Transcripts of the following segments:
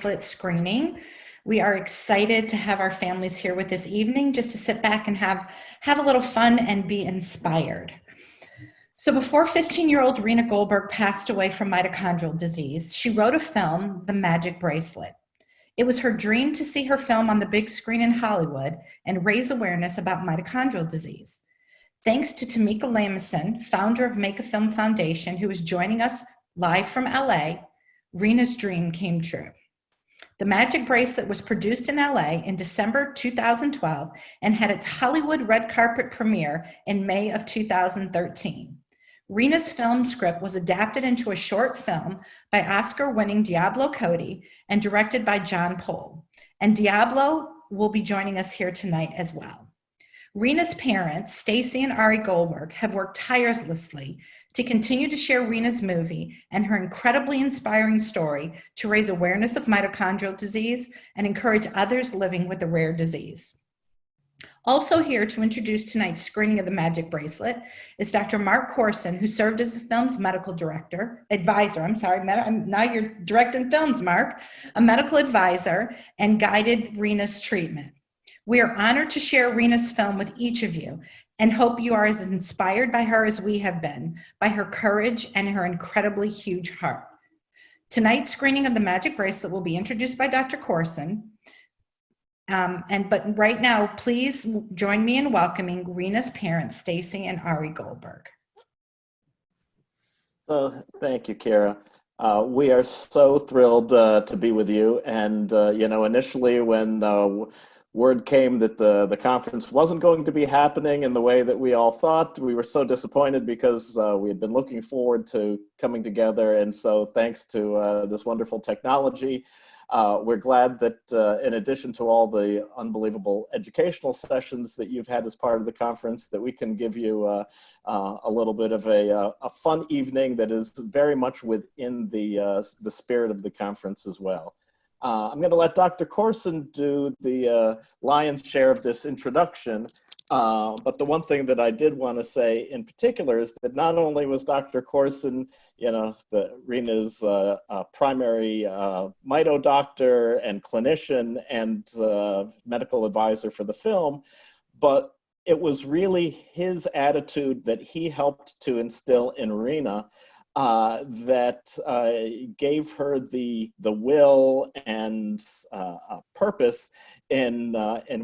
Bracelet screening. We are excited to have our families here with this evening just to sit back and have a little fun and be inspired. So before 15-year-old Rena Goldberg passed away from mitochondrial disease, she wrote a film, The Magic Bracelet. It was her dream to see her film on the big screen in Hollywood and raise awareness about mitochondrial disease. Thanks to Tamika Lamison, founder of Make a Film Foundation, who is joining us live from LA, Rena's dream came true. The Magic Bracelet was produced in LA in December 2012 and had its Hollywood red carpet premiere in May of 2013. Rena's film script was adapted into a short film by Oscar-winning Diablo Cody and directed by John Pohl. And Diablo will be joining us here tonight as well. Rena's parents, Stacy and Ari Goldberg, have worked tirelessly to continue to share Rena's movie and her incredibly inspiring story to raise awareness of mitochondrial disease and encourage others living with the rare disease. Also here to introduce tonight's screening of The Magic Bracelet is Dr. Mark Corson, who served as the film's medical advisor, now you're directing films, Mark, a medical advisor, and guided Rena's treatment. We are honored to share Rena's film with each of you and hope you are as inspired by her as we have been, by her courage and her incredibly huge heart. Tonight's screening of The Magic Bracelet will be introduced by Dr. Corson. But right now, please join me in welcoming Rena's parents, Stacy and Ari Goldberg. So thank you, Kara. We are so thrilled to be with you. And, initially when word came that the conference wasn't going to be happening in the way that we all thought, we were so disappointed because we had been looking forward to coming together. And so thanks to this wonderful technology, we're glad that in addition to all the unbelievable educational sessions that you've had as part of the conference, that we can give you a little bit of a fun evening that is very much within the spirit of the conference as well. I'm going to let Dr. Corson do the lion's share of this introduction. But the one thing that I did want to say in particular is that not only was Dr. Corson, Rena's primary mito doctor and clinician and medical advisor for the film, but it was really his attitude that he helped to instill in Rena that gave her the will and purpose in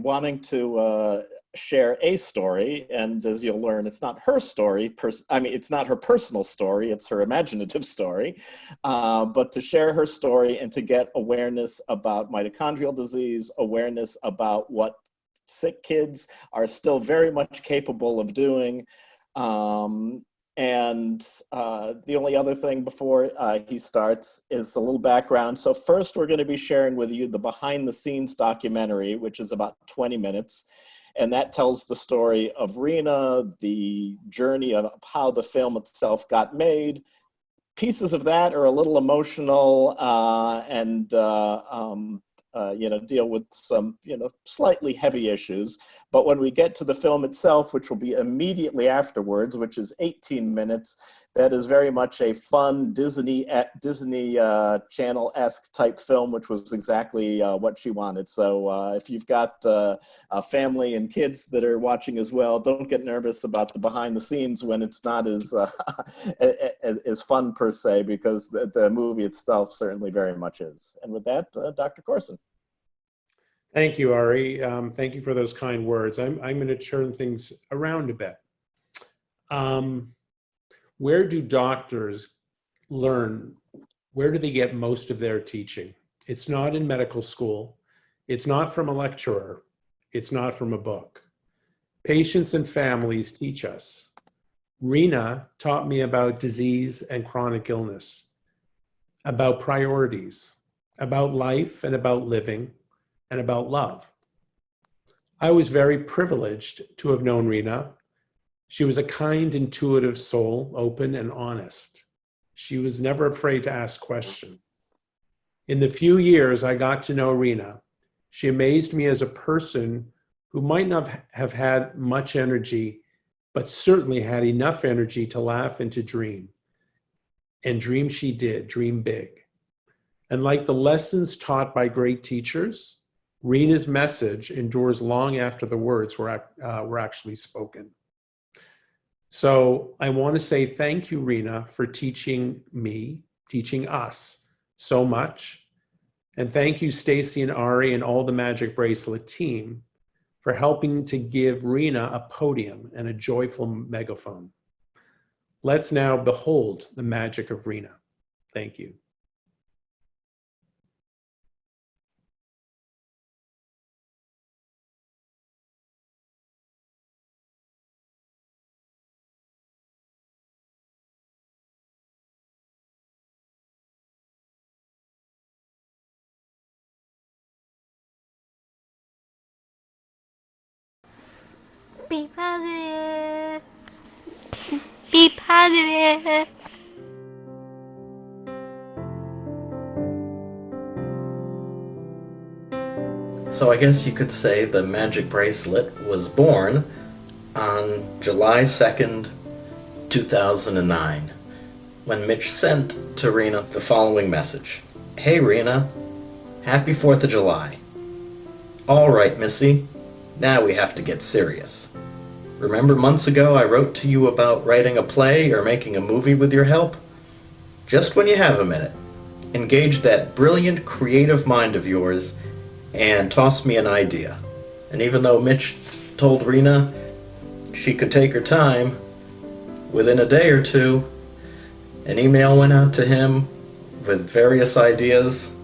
wanting to share a story. And as you'll learn, it's not her story. It's not her personal story. It's her imaginative story. But to share her story and to get awareness about mitochondrial disease, awareness about what sick kids are still very much capable of doing. And the only other thing before he starts is a little background. So first, we're going to be sharing with you the behind the scenes documentary, which is about 20 minutes. And that tells the story of Rena, the journey of how the film itself got made. Pieces of that are a little emotional and deal with some, slightly heavy issues. But when we get to the film itself, which will be immediately afterwards, which is 18 minutes, that is very much a fun Disney Channel-esque type film, which was exactly what she wanted. So if you've got a family and kids that are watching as well, don't get nervous about the behind the scenes when it's not as fun per se, because the movie itself certainly very much is. And with that, Dr. Corson. Thank you, Ari. Thank you for those kind words. I'm going to turn things around a bit. Where do doctors learn? Where do they get most of their teaching? It's not in medical school. It's not from a lecturer. It's not from a book. Patients and families teach us. Rena taught me about disease and chronic illness, about priorities, about life and about living, and about love. I was very privileged to have known Rena. She was a kind, intuitive soul, open and honest. She was never afraid to ask questions. In the few years I got to know Rena, she amazed me as a person who might not have had much energy, but certainly had enough energy to laugh and to dream. And dream she did, dream big. And like the lessons taught by great teachers, Rena's message endures long after the words were actually spoken. So I want to say thank you, Rena, for teaching us so much. And thank you, Stacy and Ari and all the Magic Bracelet team for helping to give Rena a podium and a joyful megaphone. Let's now behold the magic of Rena. Thank you. Be positive. Be positive. So I guess you could say the Magic Bracelet was born on July 2nd, 2009, when Mitch sent to Rena the following message. Hey Rena, happy 4th of July. All right, Missy, now we have to get serious. Remember months ago I wrote to you about writing a play or making a movie with your help? Just when you have a minute, engage that brilliant creative mind of yours and toss me an idea. And even though Mitch told Rena she could take her time, within a day or two, an email went out to him with various ideas,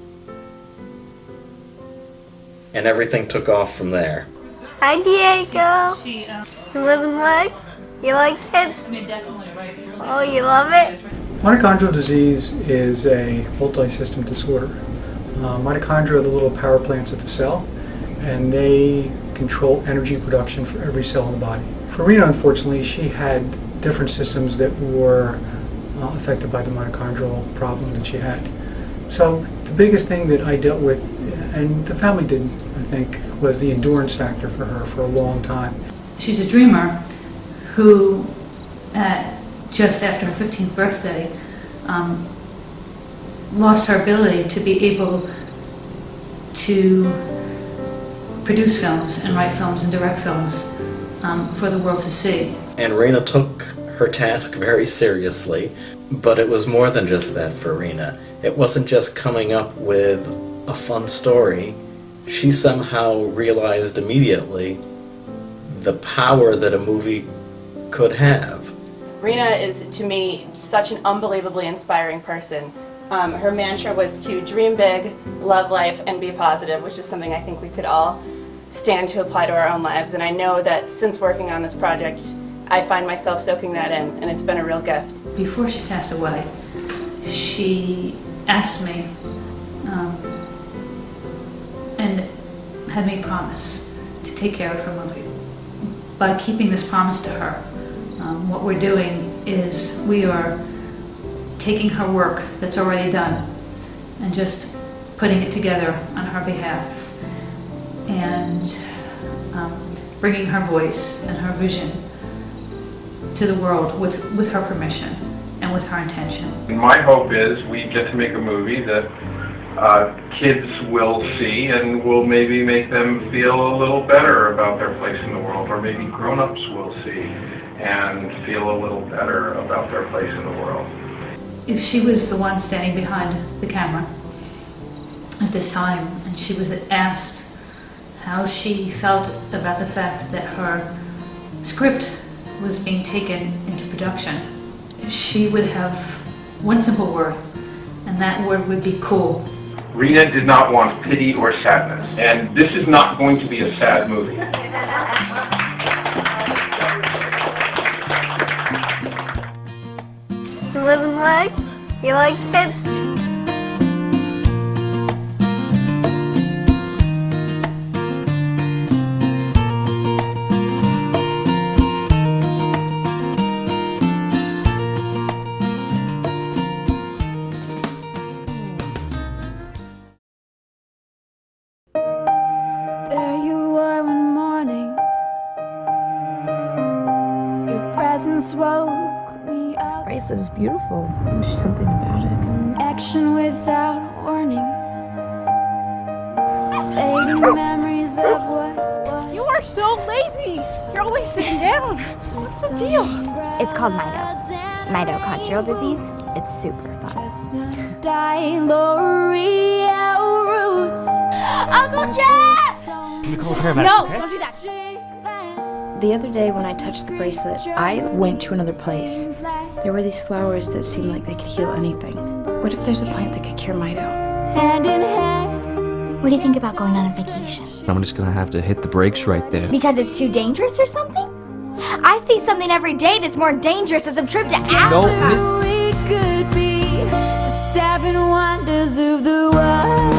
and everything took off from there. Hi, Diego. You living life? You like it? Oh, you love it? Mitochondrial disease is a multi-system disorder. Mitochondria are the little power plants of the cell, and they control energy production for every cell in the body. For Rena, unfortunately, she had different systems that were affected by the mitochondrial problem that she had. So the biggest thing that I dealt with, and the family did, I think, was the endurance factor for her for a long time. She's a dreamer who, just after her 15th birthday, lost her ability to be able to produce films and write films and direct films for the world to see. And Rena took her task very seriously, but it was more than just that for Rena. It wasn't just coming up with a fun story. She somehow realized immediately the power that a movie could have. Rena is, to me, such an unbelievably inspiring person. Her mantra was to dream big, love life, and be positive, which is something I think we could all stand to apply to our own lives. And I know that since working on this project, I find myself soaking that in, and it's been a real gift. Before she passed away, she asked me and had me promise to take care of her movie. By keeping this promise to her, what we're doing is we are taking her work that's already done and just putting it together on her behalf and bringing her voice and her vision to the world with her permission and with her intention. My hope is we get to make a movie that kids will see and will maybe make them feel a little better about their place in the world, or maybe grown-ups will see and feel a little better about their place in the world. If she was the one standing behind the camera at this time and she was asked how she felt about the fact that her script was being taken into production, she would have one simple word, and that word would be cool. Rena did not want pity or sadness, and this is not going to be a sad movie. You living life? You like it? There you were one morning. Your presence woke me up. Bracelet is beautiful. There's something about it. Action without warning. morning. Fading memories of what was. You are so lazy. You're always sitting down. What's the deal? It's called mitochondrial disease. It's super fun. Dying L'Oreal roots. Uncle Jeff! Can we call the paramedics? No, okay? don't do that. The other day when I touched the bracelet, I went to another place. There were these flowers that seemed like they could heal anything. What if there's a plant that could cure mito? Hand in hand. What do you think about going on a vacation? I'm just gonna have to hit the brakes right there. Because it's too dangerous or something? I see something every day that's more dangerous than some trip to Africa. No, We could be the 7 wonders of the world.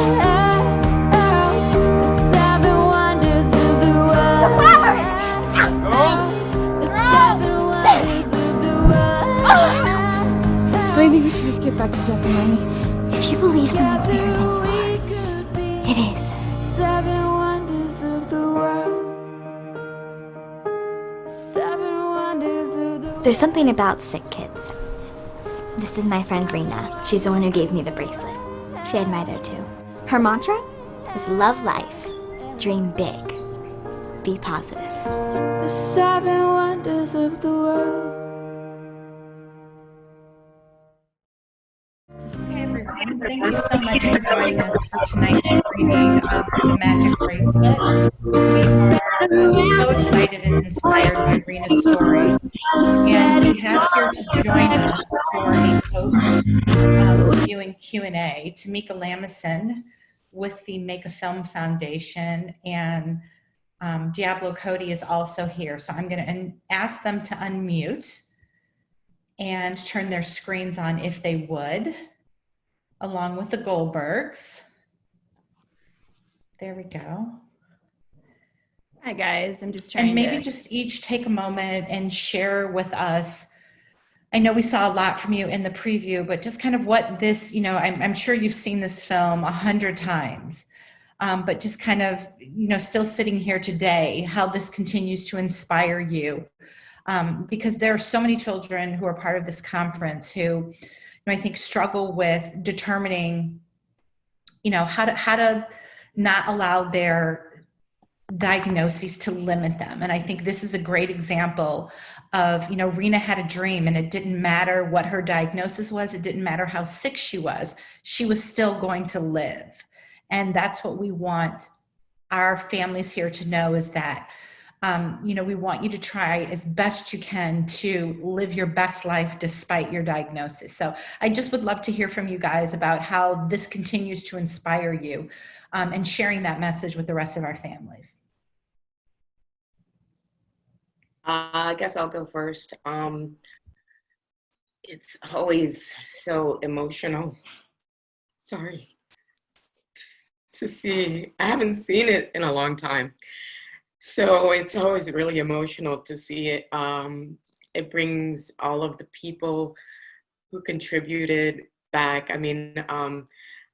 The 7 wonders of the world. The 7 wonders of the world. Don't you think we should just get back to Jeff and Lenny? If you believe someone's bigger than you are, it is. 7 wonders of the world. 7 wonders of the world. There's something about sick kids. This is my friend Rena. She's the one who gave me the bracelet. She had mito too. Her mantra is love life, dream big, be positive. The 7 wonders of the world. Hey everyone, thank you so much for joining us for tonight's screening of The Magic Bracelet. We are so excited and inspired by Rena's story, and we have here to join us for a post-viewing Q&A Tamika Lamison with the Make a Film Foundation, and Diablo Cody is also here. So I'm going to ask them to unmute and turn their screens on if they would, along with the Goldbergs. There we go. Hi guys, I'm just trying and maybe just each take a moment and share with us. I know we saw a lot from you in the preview, but just kind of what this, I'm sure you've seen this film 100 times, but just kind of, still sitting here today, how this continues to inspire you. Because there are so many children who are part of this conference who, I think struggle with determining, how to not allow their diagnoses to limit them. And I think this is a great example of, Rena had a dream, and it didn't matter what her diagnosis was. It didn't matter how sick she was still going to live. And that's what we want our families here to know, is that, we want you to try as best you can to live your best life despite your diagnosis. So I just would love to hear from you guys about how this continues to inspire you, and sharing that message with the rest of our families. I guess I'll go first. It's always so emotional. Sorry. To see, I haven't seen it in a long time. So it's always really emotional to see it. It brings all of the people who contributed back. I mean,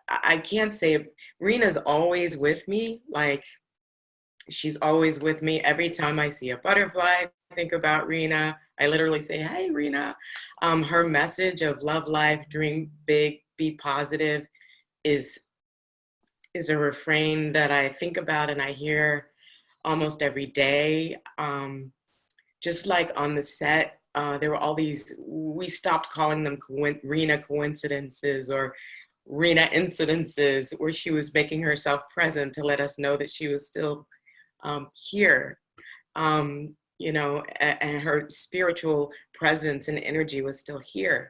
I can't say, Rena's always with me. Like, she's always with me. Every time I see a butterfly, I think about Rena. I literally say, hey, Rena. Her message of love life, dream big, be positive is a refrain that I think about and I hear almost every day. Just like on the set, there were all these, we stopped calling them Rena coincidences or Rena incidences, where she was making herself present to let us know that she was still here, and her spiritual presence and energy was still here.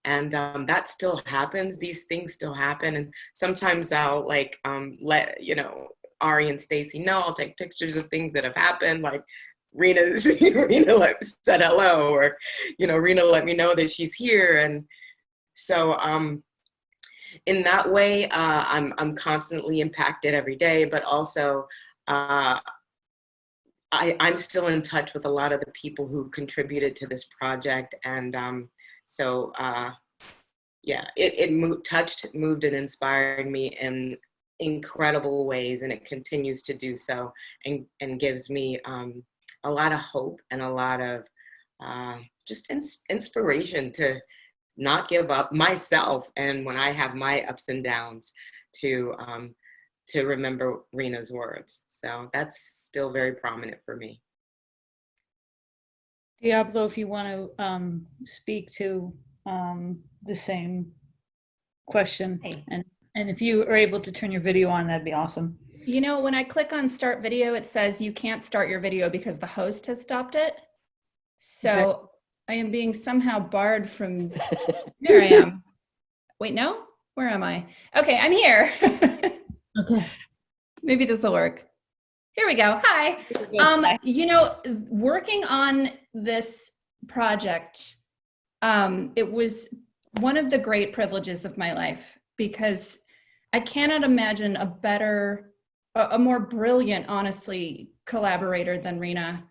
And that still happens. These things still happen. And sometimes I'll let, Ari and Stacy know. I'll take pictures of things that have happened, like Rena said hello, or, Rena let me know that she's here. And so in that way, I'm constantly impacted every day, but also I'm still in touch with a lot of the people who contributed to this project. And it moved and inspired me in incredible ways, and it continues to do so, and gives me a lot of hope and a lot of just inspiration to not give up myself, and when I have my ups and downs, to remember Rena's words. So that's still very prominent for me. Diablo, if you want to speak to the same question, and if you are able to turn your video on, that'd be awesome. You know, when I click on start video, it says you can't start your video because the host has stopped it. So I am being somehow barred from, there I am. Wait, no, where am I? Okay, I'm here. Okay. Maybe this will work. Here we go. Hi. You know, working on this project, it was one of the great privileges of my life, because I cannot imagine a more brilliant, honestly, collaborator than Rena.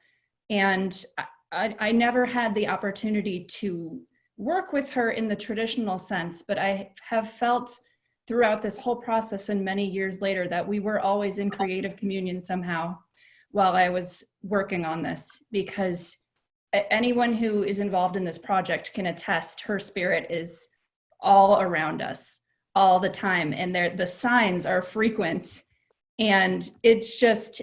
And I never had the opportunity to work with her in the traditional sense, but I have felt throughout this whole process and many years later that we were always in creative communion somehow while I was working on this, because anyone who is involved in this project can attest her spirit is all around us all the time, and the signs are frequent, and it's just,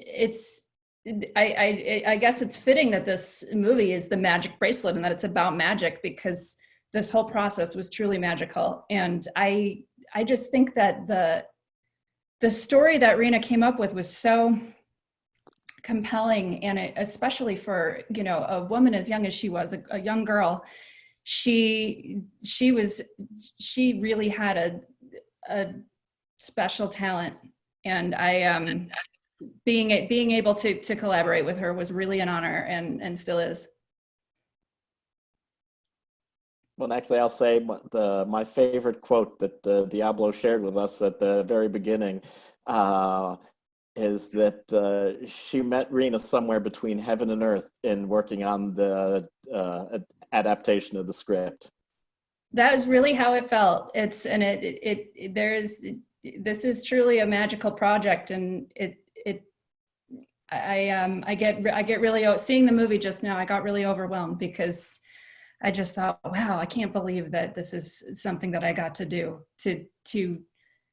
I guess it's fitting that this movie is the Magic Bracelet and that it's about magic, because this whole process was truly magical. And I just think that the story that Rena came up with was so compelling, and especially for, you know, a woman as young as she was, a young girl, she really had a special talent, and I being able to collaborate with her was really an honor, and still is. Well, actually, I'll say my favorite quote that Diablo shared with us at the very beginning is that she met Rena somewhere between heaven and earth in working on the adaptation of the script. That is really how it felt. This is truly a magical project, and I get really, seeing the movie just now, I got really overwhelmed, because I just thought, wow, I can't believe that this is something that I got to do,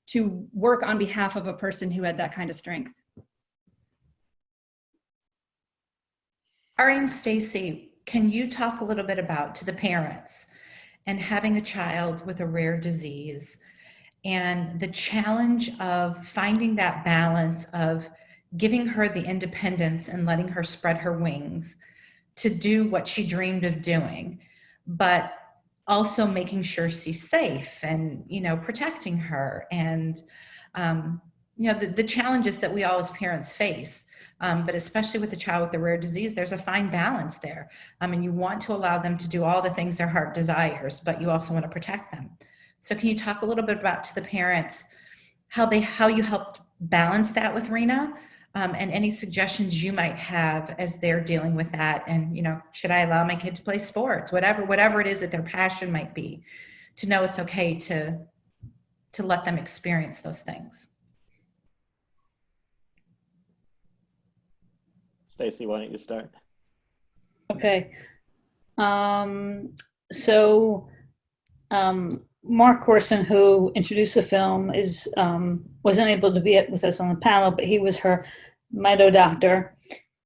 to work on behalf of a person who had that kind of strength. Ari and Stacy, can you talk a little bit about, to the parents, and having a child with a rare disease, and the challenge of finding that balance of giving her the independence and letting her spread her wings to do what she dreamed of doing, but also making sure she's safe and, you know, protecting her, and, you know, the challenges that we all as parents face. But especially with a child with a rare disease, there's a fine balance there. And you want to allow them to do all the things their heart desires, but you also want to protect them. So can you talk a little bit about, to the parents, how you helped balance that with Rena, and any suggestions you might have as they're dealing with that? And, you know, should I allow my kid to play sports, whatever it is that their passion might be, to know it's okay to let them experience those things. Stacy, why don't you start? Okay. Mark Corson, who introduced the film, wasn't able to be with us on the panel, but he was her mito doctor,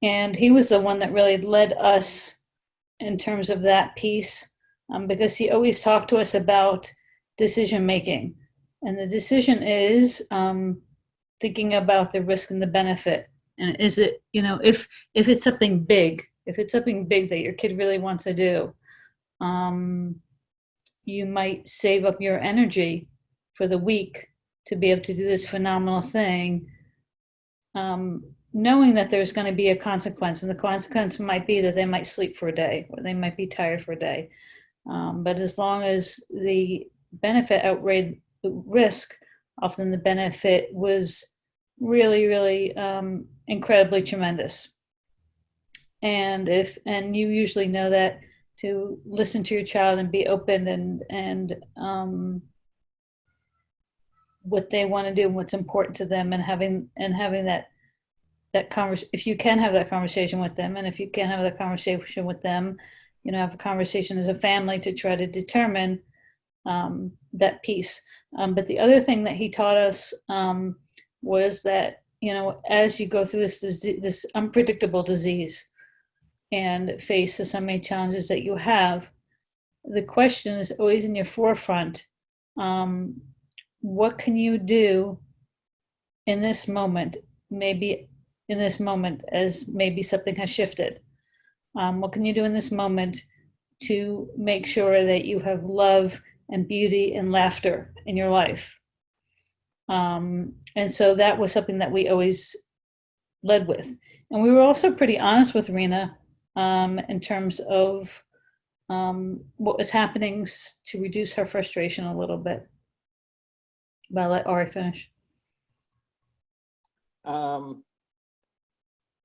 and he was the one that really led us in terms of that piece, because he always talked to us about decision making, and the decision is thinking about the risk and the benefit. And is it, you know, if it's something big, that your kid really wants to do, you might save up your energy for the week to be able to do this phenomenal thing, knowing that there's going to be a consequence, and the consequence might be that they might sleep for a day, or they might be tired for a day. But as long as the benefit outweighed the risk, often the benefit was really, really incredibly tremendous. And you usually know that, to listen to your child and be open and what they want to do and what's important to them, and having that conversation, if you can have that conversation with them, and if you can't have that conversation with them, you know, have a conversation as a family to try to determine that piece. But the other thing that he taught us was that, you know, as you go through this unpredictable disease and face the so many challenges that you have, the question is always in your forefront. What can you do in this moment? Maybe in this moment, as maybe something has shifted. What can you do in this moment to make sure that you have love and beauty and laughter in your life? And so that was something that we always led with. And we were also pretty honest with Rena in terms of what was happening to reduce her frustration a little bit. But I'll let Ari finish.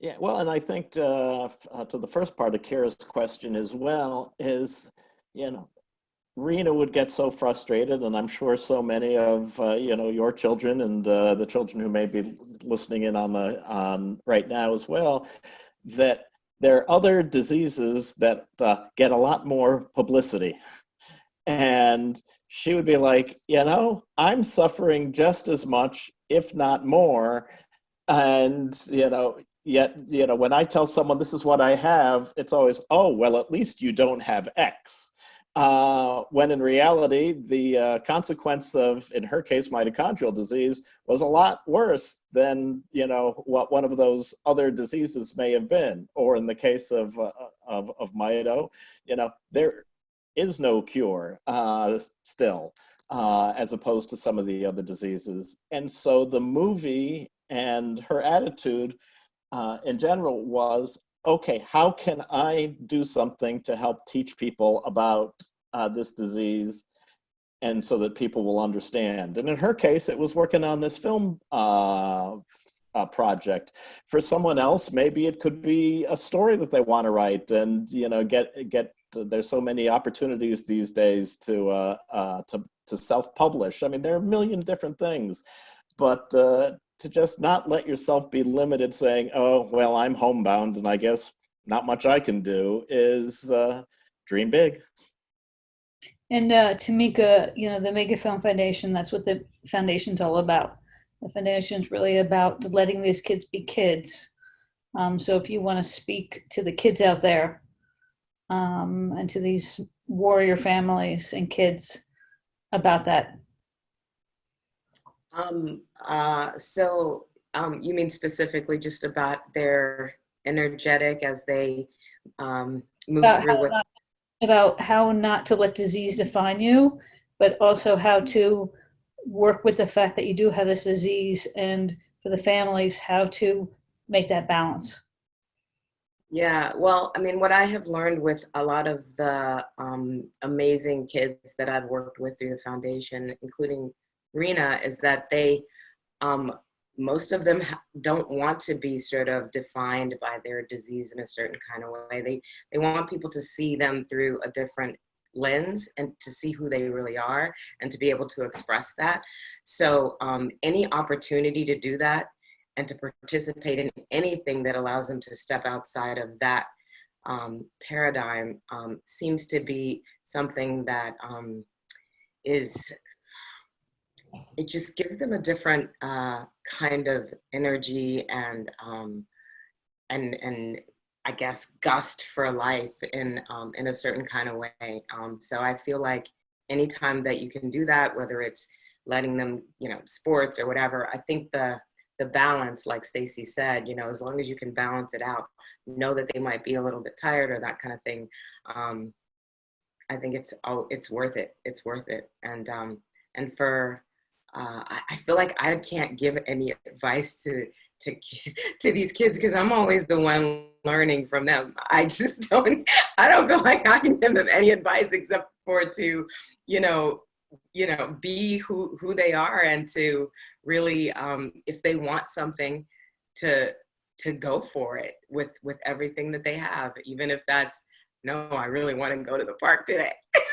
Yeah, well, and I think to the first part of Kira's question as well is, you know, Rena would get so frustrated, and I'm sure so many of you know, your children and the children who may be listening in on right now as well, that there are other diseases that get a lot more publicity. And she would be like, you know, I'm suffering just as much, if not more. And, you know, yet, you know, when I tell someone this is what I have, it's always, oh, well, at least you don't have X. When in reality, the consequence of, in her case, mitochondrial disease was a lot worse than, you know, what one of those other diseases may have been. Or in the case of mito, you know, there is no cure still, as opposed to some of the other diseases. And so the movie and her attitude in general was, okay, how can I do something to help teach people about this disease, and so that people will understand? And in her case, it was working on this film project. For someone else, maybe it could be a story that they want to write, and, you know, get. There's so many opportunities these days to self-publish. I mean, there are a million different things, but to just not let yourself be limited saying, oh, well, I'm homebound and I guess not much I can do, is dream big. And Tamika, you know, the Mega Film Foundation, that's what the foundation's all about. The foundation's really about letting these kids be kids. So if you want to speak to the kids out there, and to these warrior families and kids about that. You mean specifically just about their energetic as they move through with... About how not to let disease define you, but also how to work with the fact that you do have this disease, and for the families, how to make that balance. Yeah, well, I mean, what I have learned with a lot of the amazing kids that I've worked with through the foundation, including Rena, is that they, most of them don't want to be sort of defined by their disease in a certain kind of way. They want people to see them through a different lens and to see who they really are and to be able to express that. So any opportunity to do that and to participate in anything that allows them to step outside of that paradigm seems to be something that it just gives them a different kind of energy and I guess gust for life in a certain kind of way. So I feel like anytime that you can do that, whether it's letting them, you know, sports or whatever, I think the balance, like Stacy said, you know, as long as you can balance it out, know that they might be a little bit tired or that kind of thing. I think it's worth it. It's worth it. And for, I feel like I can't give any advice to these kids because I'm always the one learning from them. I don't feel like I can give them any advice except for to, you know, be who they are, and to really, if they want something, to go for it with everything that they have, even if that's, no, I really want to go to the park today.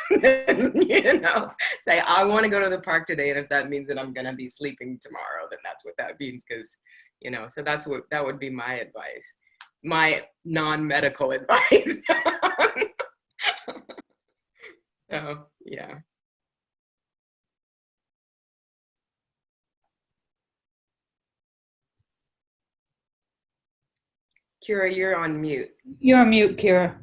You know, say, I want to go to the park today, and if that means that I'm going to be sleeping tomorrow, then that's what that means, because, you know, so that would be my advice, my non-medical advice. So, yeah. Kira, you're on mute. You're on mute, Kira.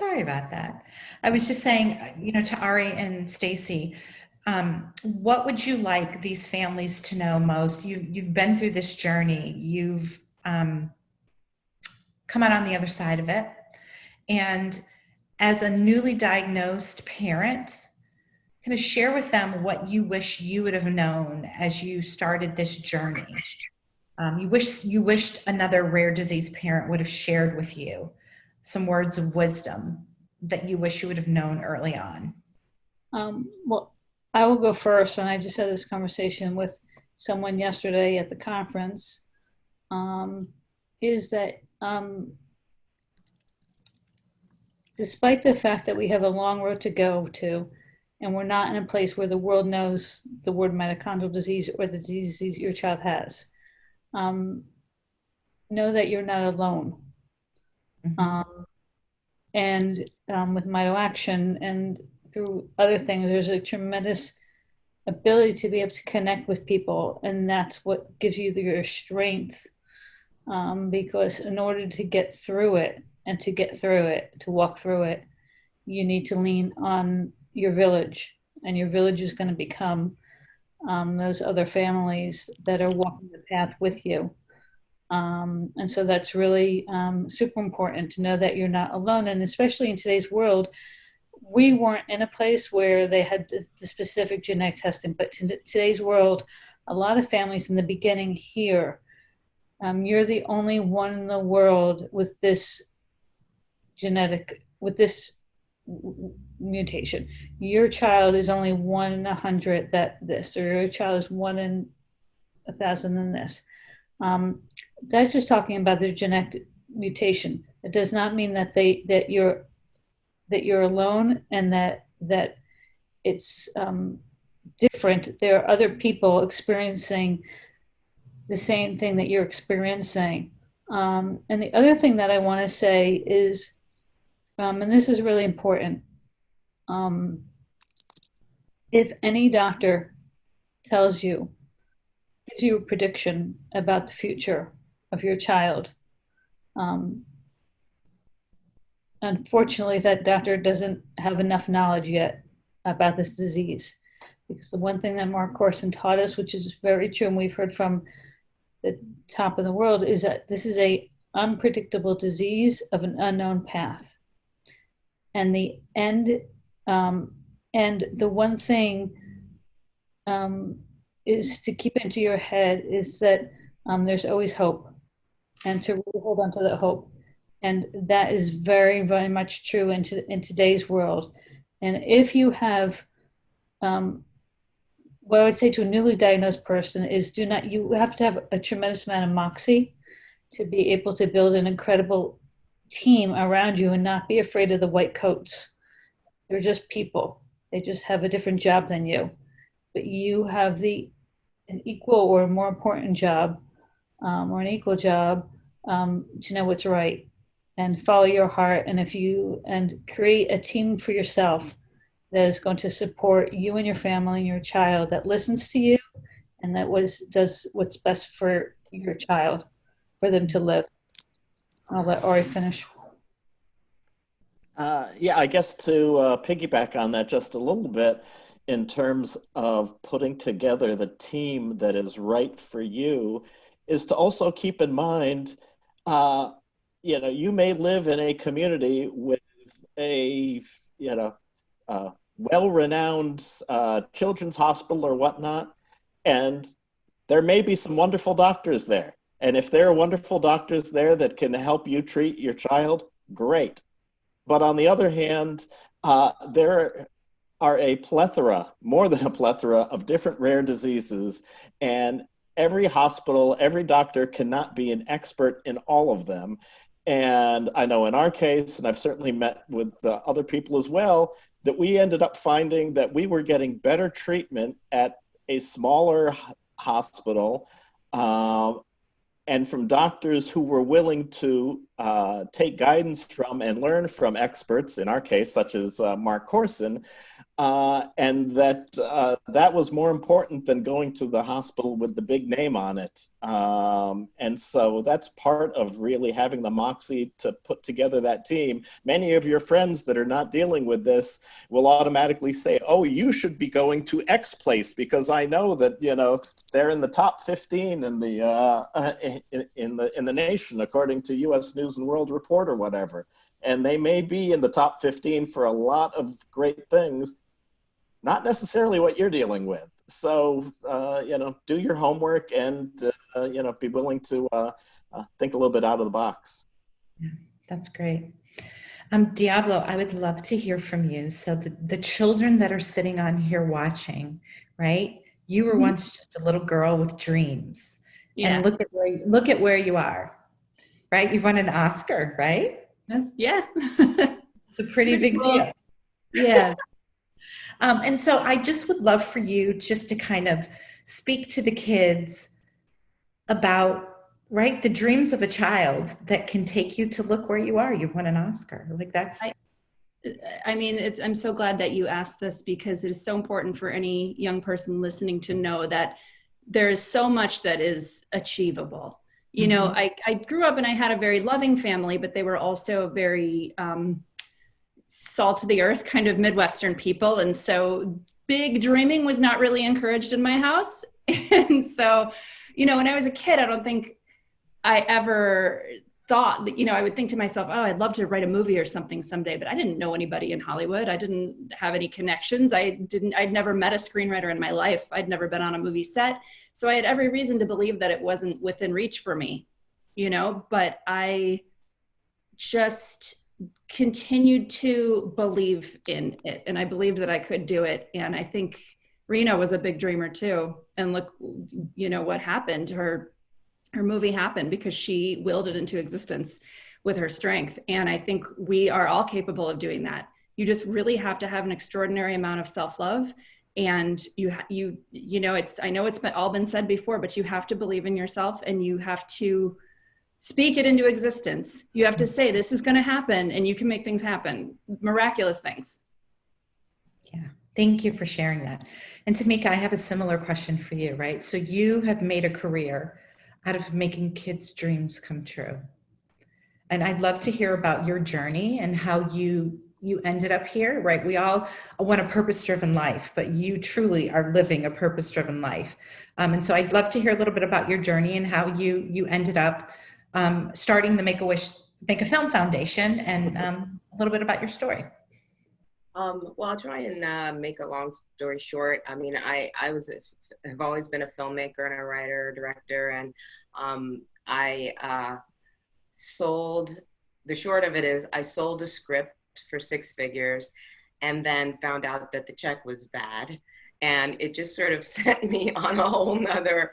Sorry about that. I was just saying, to Ari and Stacy, what would you like these families to know most? You've been through this journey. You've come out on the other side of it. And as a newly diagnosed parent, kind of share with them what you wish you would have known as you started this journey. You wished another rare disease parent would have shared with you some words of wisdom that you wish you would have known early on. Well, I will go first, and I just had this conversation with someone yesterday at the conference, is that despite the fact that we have a long road to go to, and we're not in a place where the world knows the word mitochondrial disease or the disease your child has, know that you're not alone. And with MitoAction and through other things, there's a tremendous ability to be able to connect with people, and that's what gives you your strength. Because in order to get through it, to walk through it, you need to lean on your village, and your village is going to become those other families that are walking the path with you. And so that's really super important to know that you're not alone. And especially in today's world, we weren't in a place where they had the specific genetic testing, but in today's world, a lot of families in the beginning here, you're the only one in the world with this mutation. Your child is only 1 in 100 that this, or your child is 1 in 1,000 in this. That's just talking about their genetic mutation. It does not mean that you're alone and that it's different. There are other people experiencing the same thing that you're experiencing. And the other thing that I want to say is, and this is really important, if any doctor gives you a prediction about the future of your child, unfortunately, that doctor doesn't have enough knowledge yet about this disease. Because the one thing that Mark Corson taught us, which is very true, and we've heard from the top of the world, is that this is a unpredictable disease of an unknown path. And the end, and the one thing is to keep into your head is that there's always hope, and to really hold on to that hope. And that is very, very much true in today's world. And if you have, what I would say to a newly diagnosed person is you have to have a tremendous amount of moxie to be able to build an incredible team around you and not be afraid of the white coats. They're just people. They just have a different job than you. But you have an equal or more important job, or an equal job, to know what's right and follow your heart. And create a team for yourself that is going to support you and your family and your child, that listens to you and that does what's best for your child, for them to live. I'll let Ori finish. Yeah, I guess to piggyback on that just a little bit, in terms of putting together the team that is right for you, is to also keep in mind, you may live in a community with a, well-renowned children's hospital or whatnot, and there may be some wonderful doctors there. And if there are wonderful doctors there that can help you treat your child, great. But on the other hand, there are a plethora, more than a plethora, of different rare diseases, and every hospital, every doctor cannot be an expert in all of them. And I know in our case, and I've certainly met with other people as well, that we ended up finding that we were getting better treatment at a smaller hospital, and from doctors who were willing to take guidance from and learn from experts, in our case, such as Mark Corson, and that was more important than going to the hospital with the big name on it. And so that's part of really having the moxie to put together that team. Many of your friends that are not dealing with this will automatically say, oh, you should be going to X place because I know that, you know, they're in the top 15 in the nation, according to U.S. News and World Report or whatever. And they may be in the top 15 for a lot of great things, not necessarily what you're dealing with. So, you know, do your homework and, you know, be willing to think a little bit out of the box. Yeah, that's great. Diablo, I would love to hear from you. So the children that are sitting on here watching, right? You were once just a little girl with dreams. Yeah. And look at where you are, right? You've won an Oscar, right? Yeah. It's a pretty big deal. Yeah. And so I just would love for you just to kind of speak to the kids about, right, the dreams of a child that can take you to look where you are. You've won an Oscar. Like that's... I mean, I'm so glad that you asked this because it is so important for any young person listening to know that there is so much that is achievable. You know, I grew up and I had a very loving family, but they were also very salt of the earth kind of Midwestern people. And so big dreaming was not really encouraged in my house. And so, you know, when I was a kid, I don't think I ever thought that, you know, I would think to myself, oh, I'd love to write a movie or something someday, but I didn't know anybody in Hollywood. I didn't have any connections. I'd never met a screenwriter in my life. I'd never been on a movie set. So I had every reason to believe that it wasn't within reach for me, you know, but I just continued to believe in it. And I believed that I could do it. And I think Rena was a big dreamer too. And look, you know, what happened, her movie happened because she willed it into existence with her strength. And I think we are all capable of doing that. You just really have to have an extraordinary amount of self-love. And you know, I know it's all been said before, but you have to believe in yourself and you have to speak it into existence. You have to say, this is going to happen and you can make things happen, miraculous things. Yeah. Thank you for sharing that. And Tamika, I have a similar question for you, right? So you have made a career out of making kids' dreams come true. And I'd love to hear about your journey and how you ended up here, right? We all want a purpose-driven life, but you truly are living a purpose-driven life. And so I'd love to hear a little bit about your journey and how you ended up starting the Make a Film Foundation and a little bit about your story. Well, I'll try and make a long story short. I mean, have always been a filmmaker and a writer, director, and I sold, the short of it is I sold a script for 6 figures and then found out that the check was bad. And it just sort of set me on a whole nother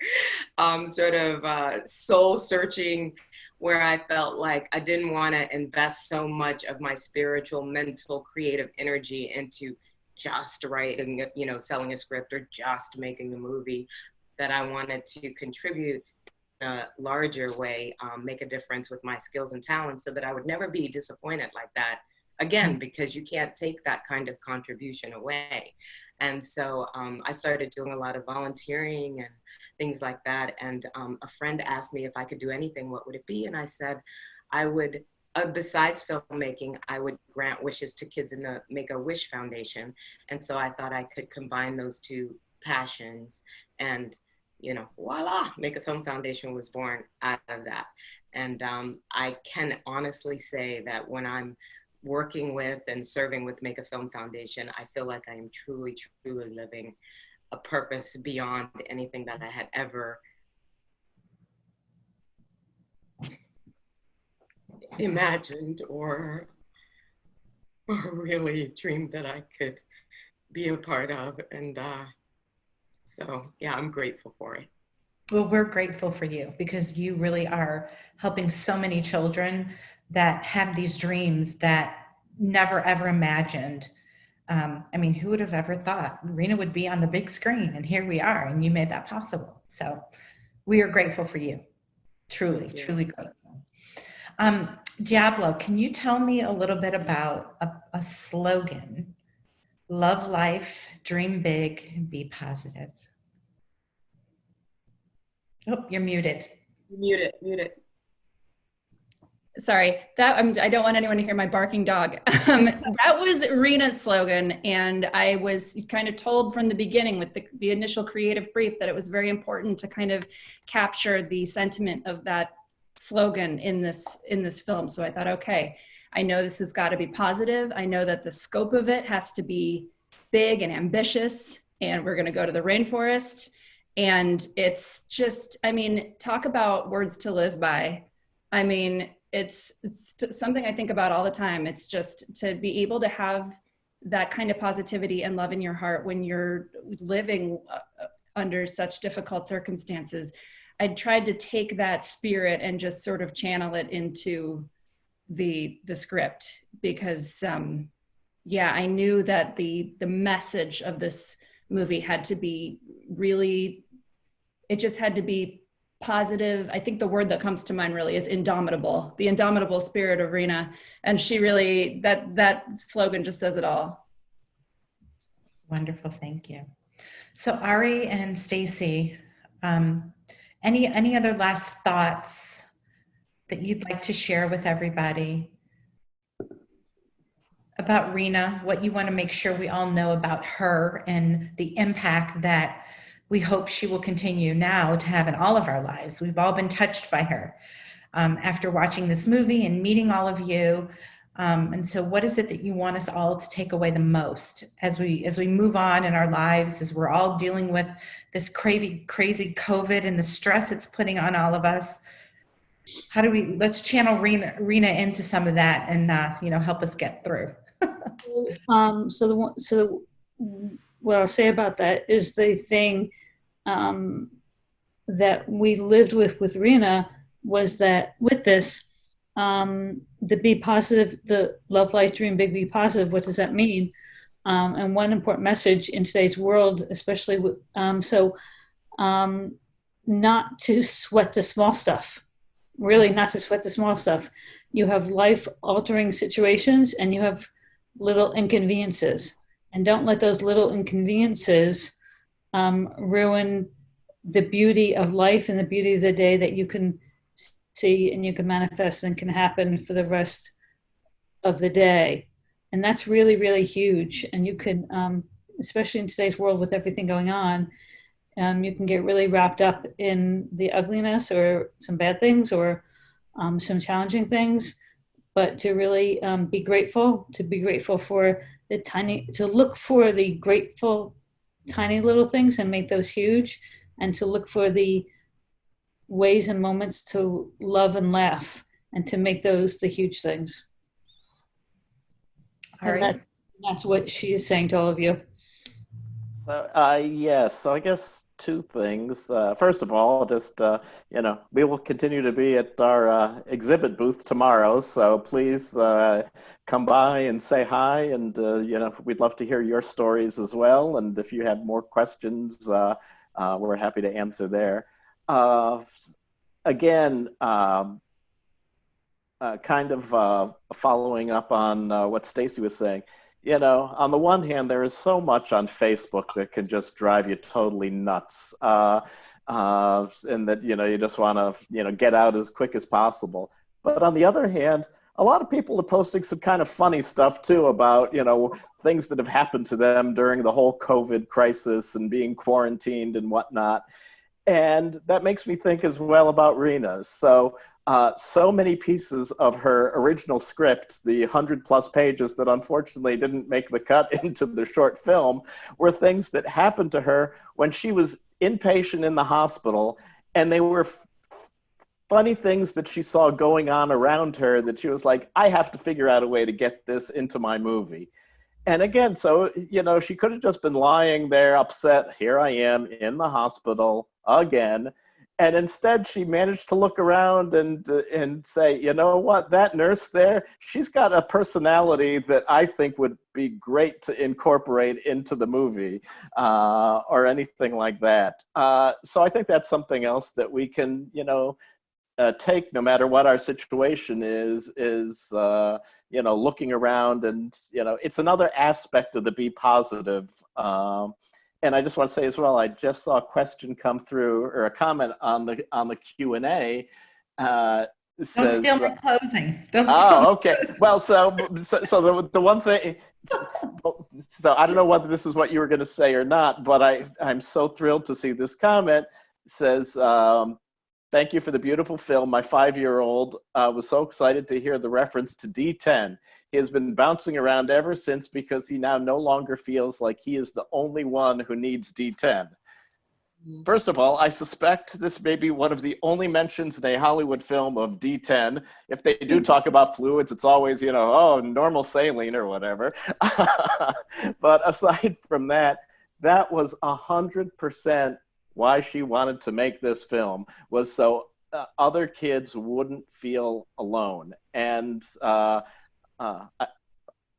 sort of soul searching where I felt like I didn't want to invest so much of my spiritual, mental, creative energy into just writing, you know, selling a script or just making a movie, that I wanted to contribute in a larger way, make a difference with my skills and talents so that I would never be disappointed like that again, because you can't take that kind of contribution away. And so I started doing a lot of volunteering and things like that. And a friend asked me if I could do anything, what would it be? And I said, I would, besides filmmaking, I would grant wishes to kids in the Make-A-Wish Foundation. And so I thought I could combine those 2 passions and, you know, voila, Make a Film Foundation was born out of that. And I can honestly say that when I'm working with and serving with Make a Film Foundation, I feel like I am truly, truly living a purpose beyond anything that I had ever imagined or really dreamed that I could be a part of. And so, yeah, I'm grateful for it. Well, we're grateful for you because you really are helping so many children that have these dreams that never ever imagined. I mean, who would have ever thought Rena would be on the big screen, and here we are, and you made that possible. So we are grateful for you. Truly, truly grateful. Diablo, can you tell me a little bit about a slogan? Love life, dream big, be positive. Oh, you're muted. Mute it. Sorry, I don't want anyone to hear my barking dog. That was Rena's slogan, and I was kind of told from the beginning with the initial creative brief that it was very important to kind of capture the sentiment of that slogan in this film. So I thought, okay, I know this has got to be positive. I know that the scope of it has to be big and ambitious, and we're going to go to the rainforest. And it's just, I mean, talk about words to live by. I mean, it's something I think about all the time. It's just to be able to have that kind of positivity and love in your heart when you're living under such difficult circumstances. I tried to take that spirit and just sort of channel it into the script because, yeah, I knew that the message of this movie had to be really, it just had to be positive. I think the word that comes to mind really is indomitable, the indomitable spirit of Rena. And she really, that slogan just says it all. Wonderful, thank you. So Ari and Stacy, any other last thoughts that you'd like to share with everybody about Rena, what you want to make sure we all know about her and the impact that we hope she will continue now to have in all of our lives. We've all been touched by her after watching this movie and meeting all of you. And so what is it that you want us all to take away the most as we move on in our lives, as we're all dealing with this crazy COVID and the stress it's putting on all of us? How do let's channel Rena into some of that and help us get through. So what I'll say about that is the thing that we lived with Rena was that with this, the be positive, the love life, dream big, be positive, what does that mean? And one important message in today's world, especially not to sweat the small stuff, really not to sweat the small stuff. You have life altering situations and you have little inconveniences, and don't let those little inconveniences ruin the beauty of life and the beauty of the day that you can see and you can manifest and can happen for the rest of the day. And that's really, really huge. And you can, especially in today's world with everything going on, you can get really wrapped up in the ugliness or some bad things or some challenging things, but to really be grateful for to look for the grateful tiny little things and make those huge, and to look for the ways and moments to love and laugh and to make those the huge things. And that's what she is saying to all of you. So, yes, so I guess two things. First of all, just, we will continue to be at our exhibit booth tomorrow, so please come by and say hi, and, we'd love to hear your stories as well, and if you have more questions, we're happy to answer there. Again, kind of following up on what Stacy was saying, on the one hand, there is so much on Facebook that can just drive you totally nuts, and that, you just want to, get out as quick as possible. But on the other hand, a lot of people are posting some kind of funny stuff too about, things that have happened to them during the whole COVID crisis and being quarantined and whatnot. And that makes me think as well about Rena. So many pieces of her original script, the 100+ pages that unfortunately didn't make the cut into the short film, were things that happened to her when she was inpatient in the hospital, and they were funny things that she saw going on around her that she was like, I have to figure out a way to get this into my movie. And again, so, she could have just been lying there upset, here I am in the hospital again. And instead, she managed to look around and say, you know what, that nurse there, she's got a personality that I think would be great to incorporate into the movie, or anything like that. So I think that's something else that we can, take, no matter what our situation is looking around, and it's another aspect of the be positive. And I just want to say as well, I just saw a question come through, or a comment on the Q&A. Don't steal my closing. Okay. Well, so the one thing. So I don't know whether this is what you were going to say or not, but I'm so thrilled to see this comment. It says, thank you for the beautiful film. My 5-year-old was so excited to hear the reference to D10. He has been bouncing around ever since because he now no longer feels like he is the only one who needs D10. First of all, I suspect this may be one of the only mentions in a Hollywood film of D10. If they do talk about fluids, it's always, normal saline or whatever. But aside from that, that was 100% why she wanted to make this film, was so other kids wouldn't feel alone. And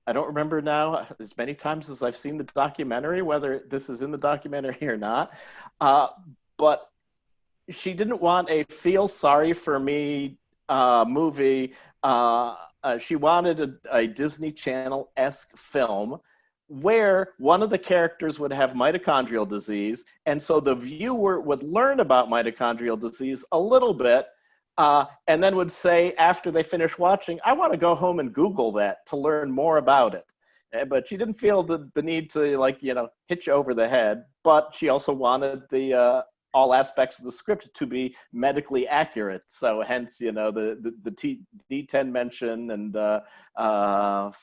I don't remember now, as many times as I've seen the documentary, whether this is in the documentary or not, but she didn't want a feel sorry for me movie. She wanted a Disney Channel-esque film where one of the characters would have mitochondrial disease, and so the viewer would learn about mitochondrial disease a little bit, and then would say after they finish watching, I want to go home and Google that to learn more about it. But she didn't feel the need to hit you over the head, but she also wanted the all aspects of the script to be medically accurate. So hence, the D10 mention, and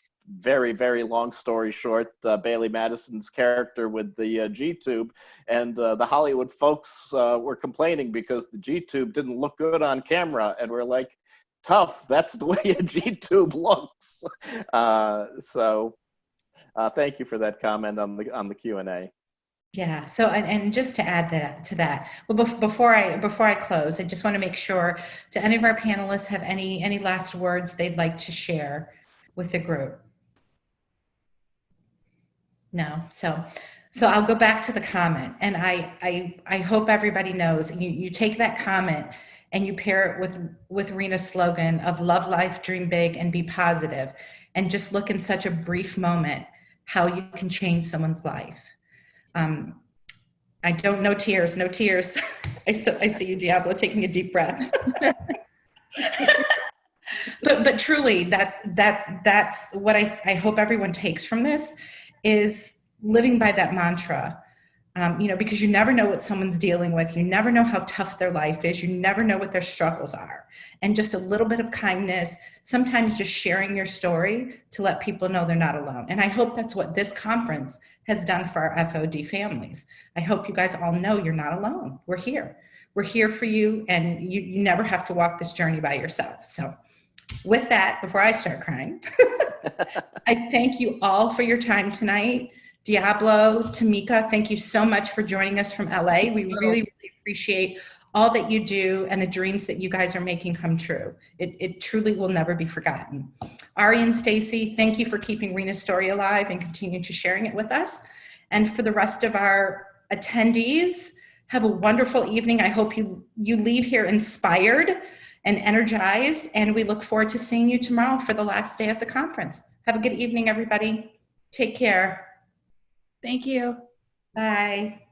very, very long story short, Bailey Madison's character with the G-tube, and the Hollywood folks were complaining because the G-tube didn't look good on camera, and we're like, tough, that's the way a G-tube looks. So thank you for that comment on the Q&A. Yeah. So, and just to add to that, well, before I close, I just want to make sure, do any of our panelists have any last words they'd like to share with the group? No. So I'll go back to the comment, and I hope everybody knows, you take that comment and you pair it with Rena's slogan of love life, dream big, and be positive, and just look in such a brief moment how you can change someone's life. I don't know tears, no tears. I see you, Diablo, taking a deep breath. but truly, that's what I hope everyone takes from this, is living by that mantra. Because you never know what someone's dealing with. You never know how tough their life is. You never know what their struggles are. And just a little bit of kindness, sometimes just sharing your story to let people know they're not alone. And I hope that's what this conference has done for our FOD families. I hope you guys all know you're not alone. We're here. We're here for you, and you never have to walk this journey by yourself. So with that, before I start crying, I thank you all for your time tonight. Diablo, Tamika, thank you so much for joining us from LA. We really, really appreciate all that you do and the dreams that you guys are making come true. It truly will never be forgotten. Ari and Stacy, thank you for keeping Rena's story alive and continuing to sharing it with us. And for the rest of our attendees, have a wonderful evening. I hope you leave here inspired and energized, and we look forward to seeing you tomorrow for the last day of the conference. Have a good evening, everybody. Take care. Thank you. Bye.